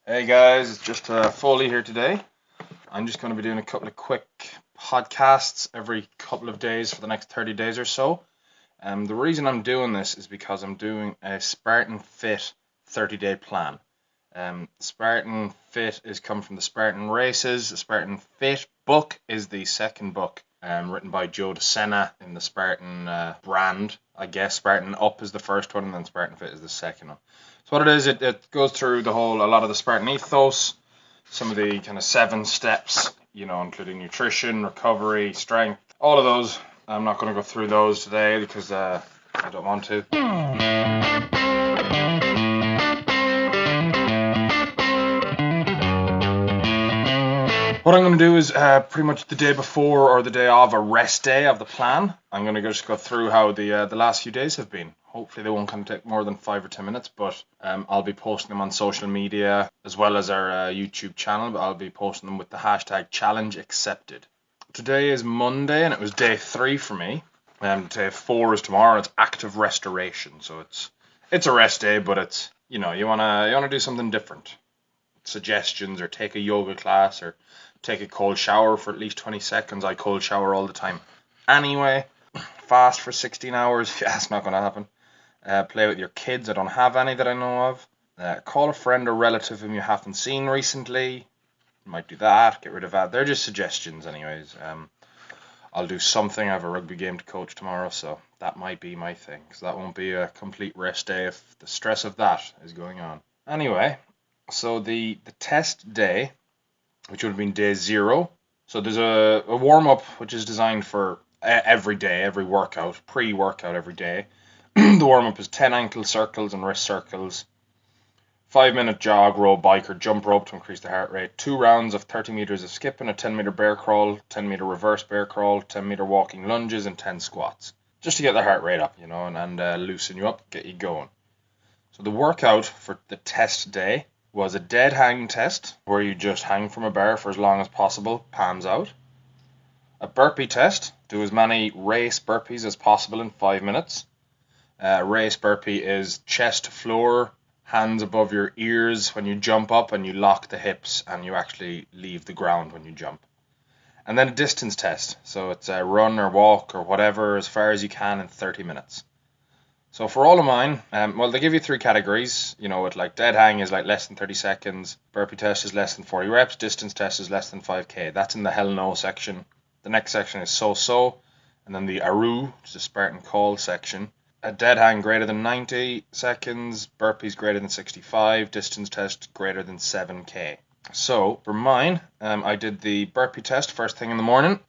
Hey guys, it's just Foley here today. I'm just going to be doing a couple of quick podcasts every couple of days for the next 30 days or so. The reason I'm doing this is because I'm doing a Spartan Fit 30-day plan. Spartan Fit is come from the Spartan races. The Spartan Fit book is the second book, written by Joe DeSena in the Spartan brand. I guess Spartan Up is the first one, and then Spartan Fit is the second one. So what it is, it goes through a lot of the Spartan ethos, some of the kind of 7 steps, including nutrition, recovery, strength, all of those. I'm not going to go through those today because I don't want to. What I'm going to do is pretty much the day before or the day of a rest day of the plan. I'm going to just go through how the last few days have been. Hopefully they won't kind of take more than 5 or 10 minutes, but I'll be posting them on social media as well as our YouTube channel. But I'll be posting them with the hashtag challenge accepted. Today is Monday and it was day 3 for me. Day 4 is tomorrow. It's active restoration, so it's a rest day, but it's you wanna do something different. Suggestions or take a yoga class or take a cold shower for at least 20 seconds. I cold shower all the time anyway. Fast for 16 hours. Yeah, it's not going to happen. Play with your kids. I don't have any that I know of. Call a friend or relative whom you haven't seen recently. You might do that. Get rid of that. They're just suggestions anyways. I'll do something. I have a rugby game to coach tomorrow, so that might be my thing. Because that won't be a complete rest day if the stress of that is going on. Anyway, so the test day, which would have been day 0. So there's a warm-up which is designed for every day, every workout, pre-workout every day. The warm-up is 10 ankle circles and wrist circles, 5-minute jog, row, bike, or jump rope to increase the heart rate, 2 rounds of 30 meters of skipping, a 10-meter bear crawl, 10-meter reverse bear crawl, 10-meter walking lunges, and 10 squats, just to get the heart rate up, and loosen you up, get you going. So the workout for the test day was a dead hang test, where you just hang from a bar for as long as possible, palms out. A burpee test, do as many race burpees as possible in 5 minutes. Race burpee is chest to floor, hands above your ears when you jump up, and you lock the hips and you actually leave the ground when you jump. And then a distance test, so it's a run or walk or whatever as far as you can in 30 minutes. So for all of mine, they give you 3 categories. With like dead hang is like less than 30 seconds, burpee test is less than 40 reps, distance test is less than 5k. That's in the hell no section. The next section is so-so, and then the Aru, which is the Spartan call section. A dead hang greater than 90 seconds, burpees greater than 65, distance test greater than 7k. So for mine, I did the burpee test first thing in the morning,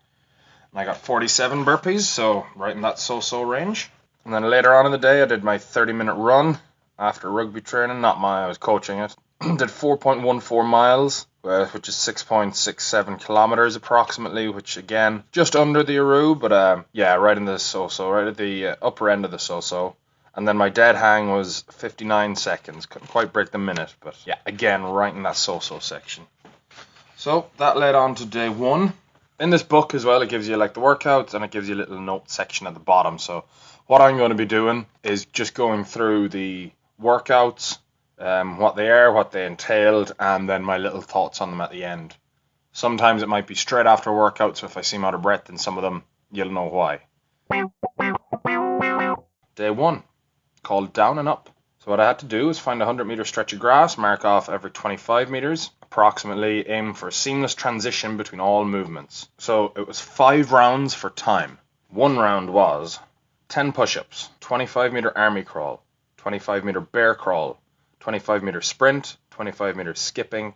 and I got 47 burpees, so right in that so-so range. And then later on in the day, I did my 30-minute run after rugby training. I was coaching it. Did 4.14 miles, which is 6.67 kilometers approximately, which again, just under the Aru, but right in the so-so, right at the upper end of the so-so. And then my dead hang was 59 seconds. Couldn't quite break the minute, but yeah, again, right in that so-so section. So that led on to day 1. In this book as well, it gives you like the workouts and it gives you a little note section at the bottom. So what I'm going to be doing is just going through the workouts, what they are, what they entailed, and then my little thoughts on them at the end. Sometimes it might be straight after a workout, so if I seem out of breath in some of them, you'll know why. Day 1, called down and up. So what I had to do is find a 100-meter stretch of grass, mark off every 25 meters, approximately aim for a seamless transition between all movements. So it was 5 rounds for time. 1 round was 10 push-ups, 25-meter army crawl, 25-meter bear crawl, 25-meter sprint, 25-meter skipping,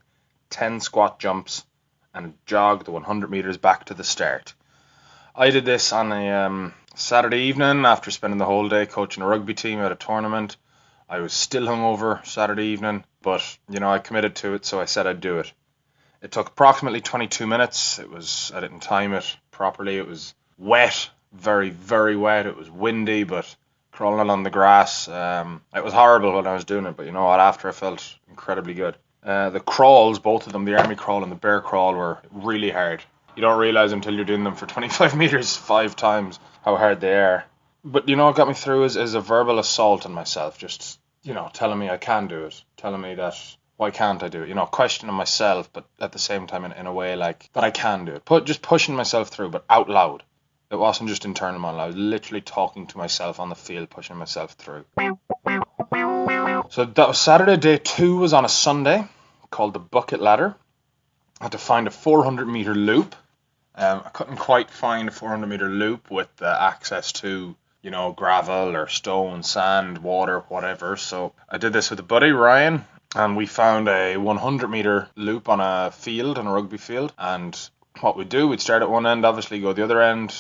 10 squat jumps, and jog the 100 meters back to the start. I did this on a Saturday evening after spending the whole day coaching a rugby team at a tournament. I was still hungover Saturday evening, but I committed to it, so I said I'd do it. It took approximately 22 minutes. I didn't time it properly. It was wet, very, very wet. It was windy, but crawling along the grass, it was horrible when I was doing it, but you know what, after I felt incredibly good. The crawls, both of them, the army crawl and the bear crawl, were really hard. You don't realize until you're doing them for 25 meters 5 times how hard they are. But what got me through is a verbal assault on myself, just telling me I can do it, telling me that why can't I do it? Questioning myself, but at the same time in a way like that I can do it. Just pushing myself through, but out loud. It wasn't just internal monologue. I was literally talking to myself on the field, pushing myself through. So that was Saturday. Day 2 was on a Sunday, called the bucket ladder. I had to find a 400-meter loop. I couldn't quite find a 400-meter loop with access to, gravel or stone, sand, water, whatever. So I did this with a buddy, Ryan, and we found a 100-meter loop on a field, on a rugby field. And what we'd do, we'd start at one end, obviously go the other end.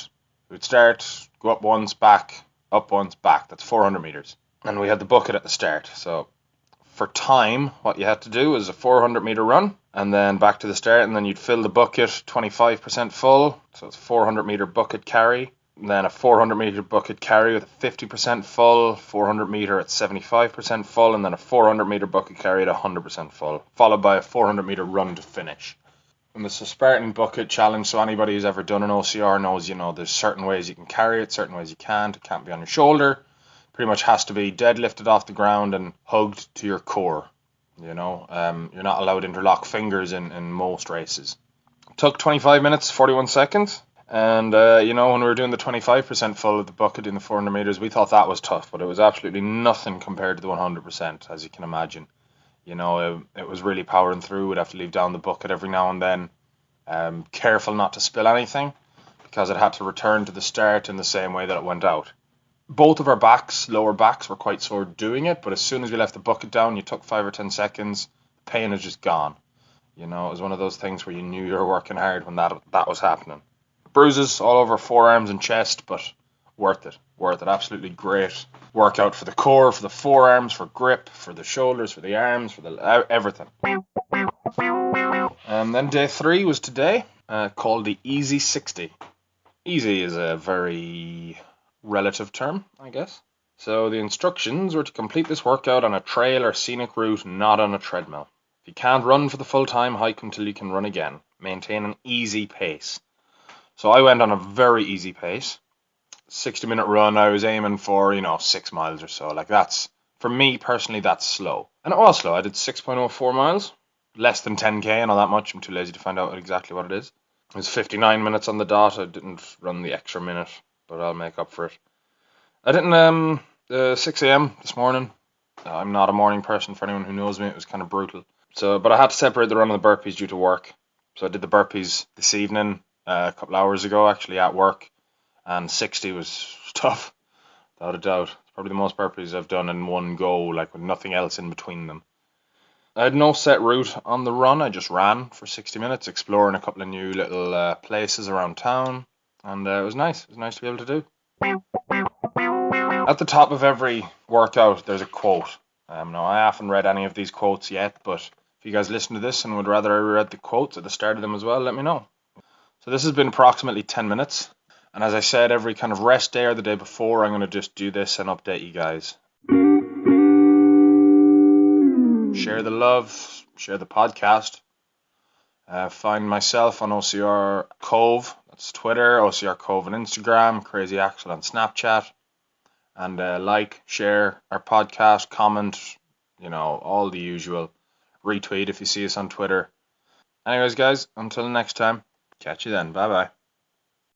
We'd start, go up once, back, up once, back. That's 400 meters. And we had the bucket at the start. So for time, what you had to do was a 400-meter run, and then back to the start, and then you'd fill the bucket 25% full. So it's a 400-meter bucket carry. And then a 400-meter bucket carry with a 50% full, 400-meter at 75% full, and then a 400-meter bucket carry at 100% full, followed by a 400-meter run to finish. And it's a Spartan bucket challenge, so anybody who's ever done an OCR knows, there's certain ways you can carry it, certain ways you can't. It can't be on your shoulder. Pretty much has to be deadlifted off the ground and hugged to your core. You're not allowed to interlock fingers in most races. It took 25 minutes, 41 seconds. And, when we were doing the 25% full of the bucket in the 400 meters, we thought that was tough, but it was absolutely nothing compared to the 100%, as you can imagine. It was really powering through. We'd have to leave down the bucket every now and then. Careful not to spill anything, because it had to return to the start in the same way that it went out. Both of our lower backs, were quite sore doing it, but as soon as we left the bucket down, you took 5 or 10 seconds, the pain is just gone. It was one of those things where you knew you were working hard when that was happening. Bruises all over forearms and chest, but worth it. Absolutely great workout for the core, for the forearms, for grip, for the shoulders, for the arms, for everything. And then day 3 was today, called the Easy 60. Easy is a very relative term, I guess. So the instructions were to complete this workout on a trail or scenic route, not on a treadmill. If you can't run for the full time, hike until you can run again. Maintain an easy pace. So I went on a very easy pace. 60-minute run, I was aiming for, 6 miles or so. For me personally, that's slow. And it was slow. I did 6.04 miles. Less than 10k, not that much. I'm too lazy to find out exactly what it is. It was 59 minutes on the dot. I didn't run the extra minute, but I'll make up for it. I didn't 6 a.m. this morning. I'm not a morning person. For anyone who knows me, it was kind of brutal. But I had to separate the run and the burpees due to work. So I did the burpees this evening, a couple hours ago, actually, at work. And 60 was tough, without a doubt. It's probably the most burpees I've done in one go, with nothing else in between them. I had no set route on the run. I just ran for 60 minutes, exploring a couple of new little places around town. And it was nice. It was nice to be able to do. At the top of every workout, there's a quote. Now, I haven't read any of these quotes yet, but if you guys listen to this and would rather I read the quotes at the start of them as well, let me know. So this has been approximately 10 minutes. And as I said, every kind of rest day or the day before, I'm going to just do this and update you guys. Share the love, share the podcast. Find myself on OCR Cove, that's Twitter, OCR Cove on Instagram, Crazy Axel on Snapchat. And share our podcast, comment, all the usual. Retweet if you see us on Twitter. Anyways, guys, until next time, catch you then. Bye-bye.